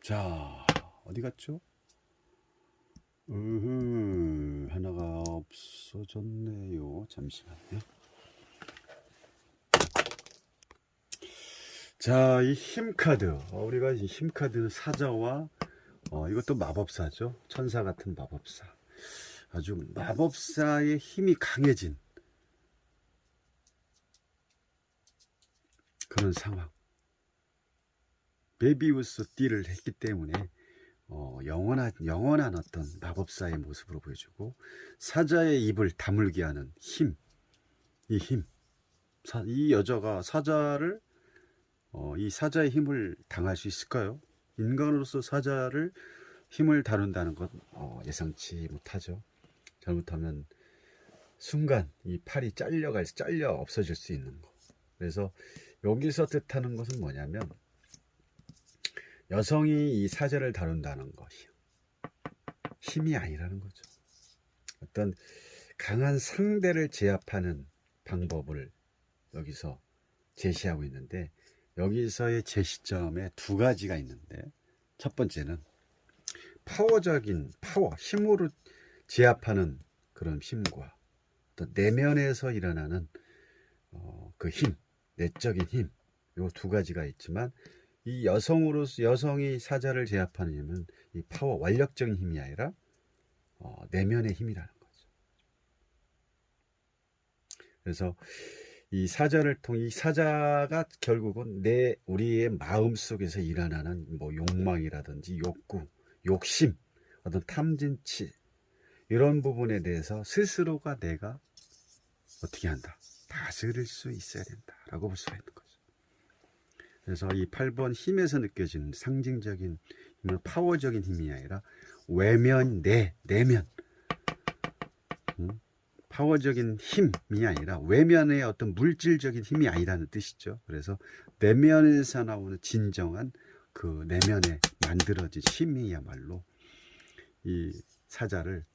자, 어디 갔죠? 하나가 없어졌네요. 잠시만요. 자, 이 힘카드. 우리가 이 힘카드 사자와 이것도 마법사죠. 천사 같은 마법사. 아주 마법사의 힘이 강해진 그런 상황. 메비우스 띠를 했기 때문에 영원한 어떤 마법사의 모습으로 보여주고, 사자의 입을 다물게 하는 힘, 이 힘, 이 여자가 이 사자의 힘을 당할 수 있을까요? 인간으로서 사자를 힘을 다룬다는 건 예상치 못하죠. 잘못하면 순간 이 팔이 잘려 없어질 수 있는 거. 그래서 여기서 뜻하는 것은 뭐냐면, 여성이 이 사자를 다룬다는 것이 힘이 아니라는 거죠. 어떤 강한 상대를 제압하는 방법을 여기서 제시하고 있는데, 여기서의 제시점에 두 가지가 있는데, 첫 번째는 파워적인 힘으로 제압하는 그런 힘과, 또 내면에서 일어나는 그 힘, 내적인 힘, 요 두 가지가 있지만, 이 여성이 사자를 제압하는 힘은 이 완력적인 힘이 아니라 내면의 힘이라는 거죠. 그래서 이 사자가 결국은 우리의 마음 속에서 일어나는 욕망이라든지 욕구, 욕심, 어떤 탐진치, 이런 부분에 대해서 스스로가 내가 어떻게 한다, 다스릴 수 있어야 된다라고 볼 수가 있는 거죠. 그래서 이 8번 힘에서 느껴지는 상징적인 힘은 파워적인 힘이 아니라 내면, 파워적인 힘이 아니라 외면의 어떤 물질적인 힘이 아니라는 뜻이죠. 그래서 내면에서 나오는 진정한 그 내면에 만들어진 힘이야말로 이 사자를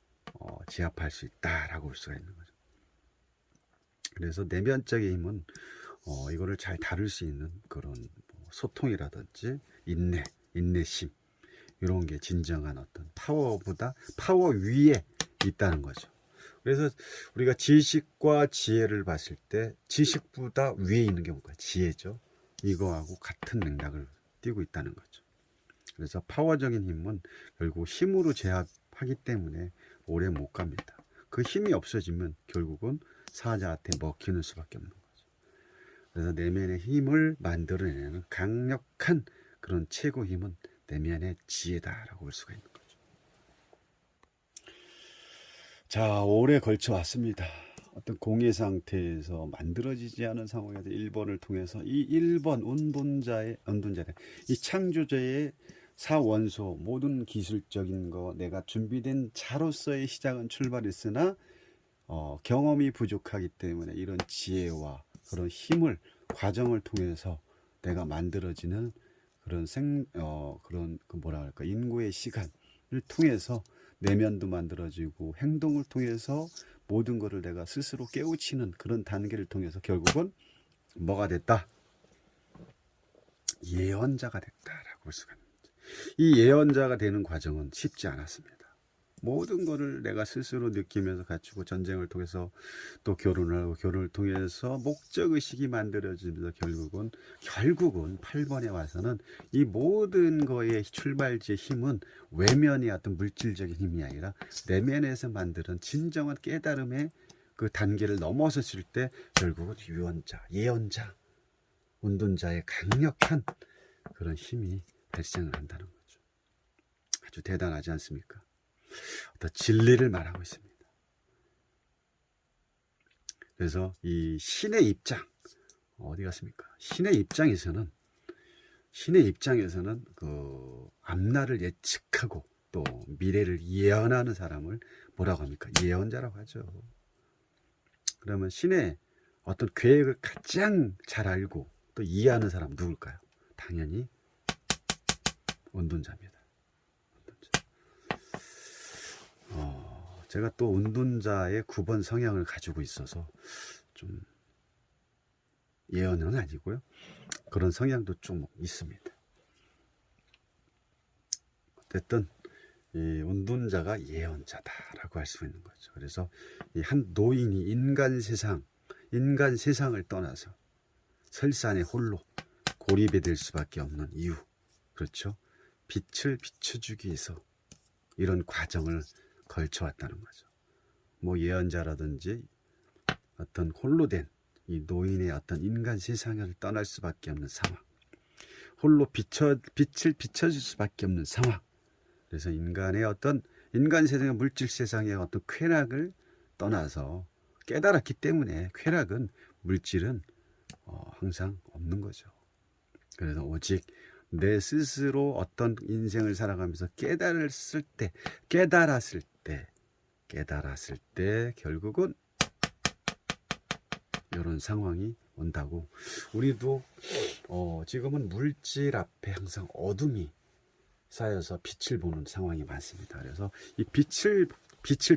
제압할 수 있다라고 볼 수가 있는 거죠. 그래서 내면적인 힘은 이거를 잘 다룰 수 있는 그런 소통이라든지 인내심, 이런 게 진정한 어떤 파워 위에 있다는 거죠. 그래서 우리가 지식과 지혜를 봤을 때, 지식보다 위에 있는 게 뭘까요? 지혜죠. 이거하고 같은 맥락을 띄고 있다는 거죠. 그래서 파워적인 힘은 결국 힘으로 제압하기 때문에 오래 못 갑니다. 그 힘이 없어지면 결국은 사자한테 먹히는 수밖에 없는 거죠. 그래서 내면의 힘을 만들어내는 강력한 그런 최고 힘은 내면의 지혜다라고 볼 수가 있는 거죠. 자, 오래 걸쳐 왔습니다. 어떤 공예 상태에서 만들어지지 않은 상황에서 1번을 통해서 이 1번 이 창조자의 사원소, 모든 기술적인 거, 내가 준비된 자로서의 시작은 출발했으나 경험이 부족하기 때문에 이런 지혜와 그런 과정을 통해서 내가 만들어지는 그런 인고의 시간을 통해서 내면도 만들어지고, 행동을 통해서 모든 것을 내가 스스로 깨우치는 그런 단계를 통해서 결국은 뭐가 됐다? 예언자가 됐다라고 볼 수가 있습니다. 이 예언자가 되는 과정은 쉽지 않았습니다. 모든 것을 내가 스스로 느끼면서 갖추고, 전쟁을 통해서 또 결혼을 하고, 결혼을 통해서 목적의식이 만들어지면서 결국은 8번에 와서는 이 모든 거의 출발지의 힘은 외면의 어떤 물질적인 힘이 아니라 내면에서 만드는 진정한 깨달음의 그 단계를 넘어섰을 때 결국은 예언자, 운둔자의 강력한 그런 힘이 발생을 한다는 거죠. 아주 대단하지 않습니까? 어떤 진리를 말하고 있습니다. 그래서 이 신의 입장, 어디 갔습니까? 신의 입장에서는 그 앞날을 예측하고 또 미래를 예언하는 사람을 뭐라고 합니까? 예언자라고 하죠. 그러면 신의 어떤 계획을 가장 잘 알고 또 이해하는 사람 누굴까요? 당연히 운둔자입니다. 제가 또 운둔자의 9번 성향을 가지고 있어서 좀 예언은 아니고요, 그런 성향도 좀 있습니다. 어쨌든 이 운둔자가 예언자다라고 할 수 있는 거죠. 그래서 이 한 노인이 인간 세상을 떠나서 설산에 홀로 고립이 될 수밖에 없는 이유, 그렇죠? 빛을 비춰주기 위해서 이런 과정을 걸쳐왔다는 거죠. 뭐 예언자라든지 어떤 홀로 된 이 노인의 어떤 인간 세상을 떠날 수밖에 없는 상황, 홀로 빛을 비춰줄 수밖에 없는 상황. 그래서 인간의 어떤 인간 세상의 물질 세상의 어떤 쾌락을 떠나서 깨달았기 때문에, 쾌락은 물질은 항상 없는 거죠. 그래서 오직 내 스스로 어떤 인생을 살아가면서 깨달았을 때 결국은 이런 상황이 온다고. 우리도 지금은 물질 앞에 항상 어둠이 쌓여서 빛을 보는 상황이 많습니다. 그래서 이 빛을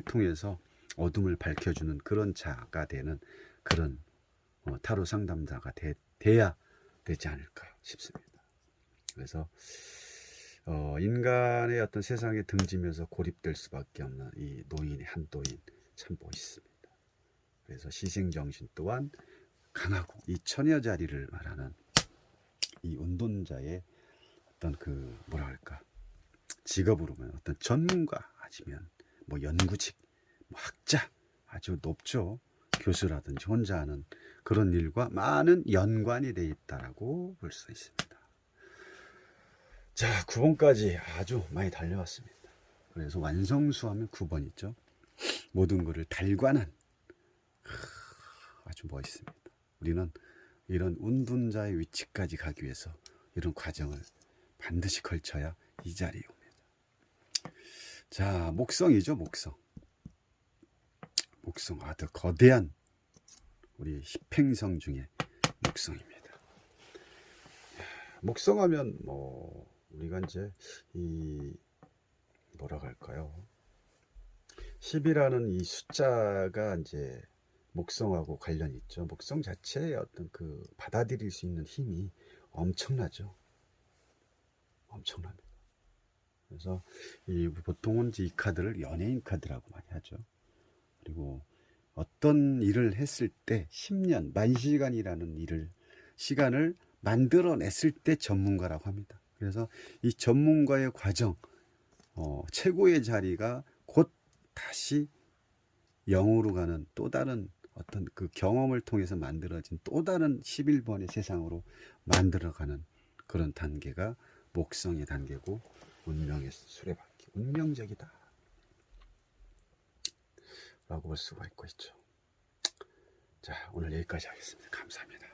통해서 어둠을 밝혀주는 그런 자가 되는 그런 타로 상담자가 돼야 되지 않을까 싶습니다. 그래서 인간의 어떤 세상에 등지면서 고립될 수밖에 없는 이 노인의 한 노인 참 멋있습니다. 그래서 희생정신 또한 강하고, 이 처녀자리를 말하는 이 운동자의 어떤 그 뭐라 할까, 직업으로 보면 어떤 전문가, 아니면 뭐 연구직, 뭐 학자, 아주 높죠. 교수라든지 혼자 하는 그런 일과 많은 연관이 되어 있다라고 볼 수 있습니다. 자, 9번까지 아주 많이 달려왔습니다. 그래서 완성수하면 9번 있죠. 모든 것을 달관한, 아주 멋있습니다. 우리는 이런 운둔자의 위치까지 가기 위해서 이런 과정을 반드시 걸쳐야 이 자리에 옵니다. 자, 목성이죠. 목성, 아주 거대한 우리 십행성 중에 목성입니다. 목성하면 뭐 우리가 이제 이 뭐라 할까요? 10이라는 이 숫자가 이제 목성하고 관련이 있죠. 목성 자체의 어떤 그 받아들일 수 있는 힘이 엄청나죠. 엄청납니다. 그래서 보통은 이 카드를 연예인 카드라고 많이 하죠. 그리고 어떤 일을 했을 때 10년, 만시간이라는 시간을 만들어냈을 때 전문가라고 합니다. 그래서 이 전문가의 과정, 최고의 자리가 곧 다시 영으로 가는 또 다른 어떤 그 경험을 통해서 만들어진 또 다른 11번의 세상으로 만들어가는 그런 단계가 목성의 단계고, 운명의 수레바퀴, 운명적이다 라고 볼 수가 있죠. 자, 오늘 여기까지 하겠습니다. 감사합니다.